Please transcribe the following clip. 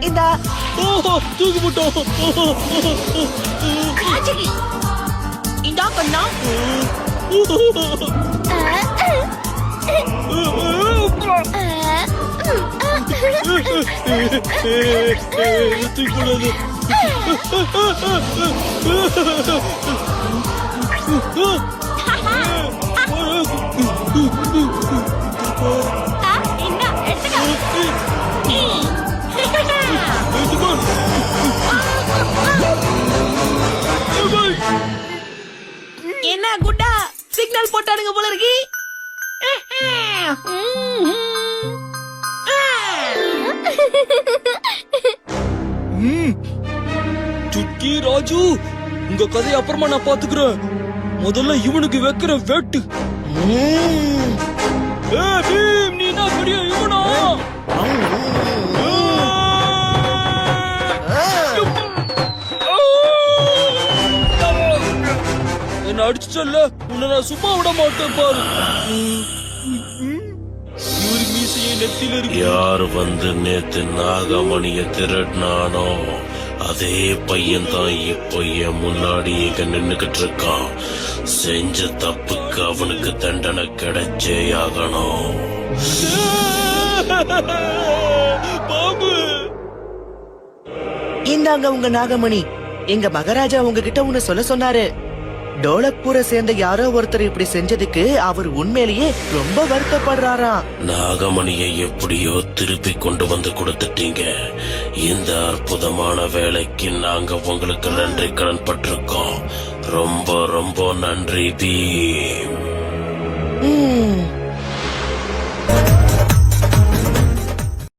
இந்தா தூக்கி போட்டோம். இந்தா கண்ணா. தூக்கி போடாது. என்ன குட்டா சிக்னல் போட்டானுங்க போல இருக்கு. சுட்கி ராஜு, உங்க கதையை அப்புறமா நான் பாத்துக்கிறேன். முதல்ல இவனுக்கு வைக்கிற வெட்டு. பீம், நீ என்ன பெரிய இவனா? என்ன அடிச்சுட்டல்ல, உன்னை நான் சும்மா விட மாட்டேன் பாரு. இவரு மீசையை நெத்தில இருக்கு. யார் வந்து நேத்து நாகமணிய திருடினானோ அதே பையன் தான் இப்ப என் முன்னாடி இங்க நின்னுகிட்டு இருக்கான். செஞ்ச தப்புக்கு அவனுக்கு தண்டனை கிடைச்சே ஆகணும். பாபு, இந்தாங்க உங்க நாகமணி. எங்க மகாராஜா உங்ககிட்ட ஒண்ணு சொல்ல சொன்னாரு. டோலக்பூரை சேர்ந்த யாரோ ஒருத்தர் இப்படி செஞ்சதுக்கு அவர் உண்மையிலேயே ரொம்ப வருத்தப்படுறாராம். நாகமணியை எப்படியோ திருப்பி கொண்டு வந்து கொடுத்துட்டீங்க. இந்த அற்புதமான வேலைக்கு நாங்க உங்களுக்கு நன்றி கடன் பட்டிருக்கோம். ரொம்ப ரொம்ப நன்றி பீம்.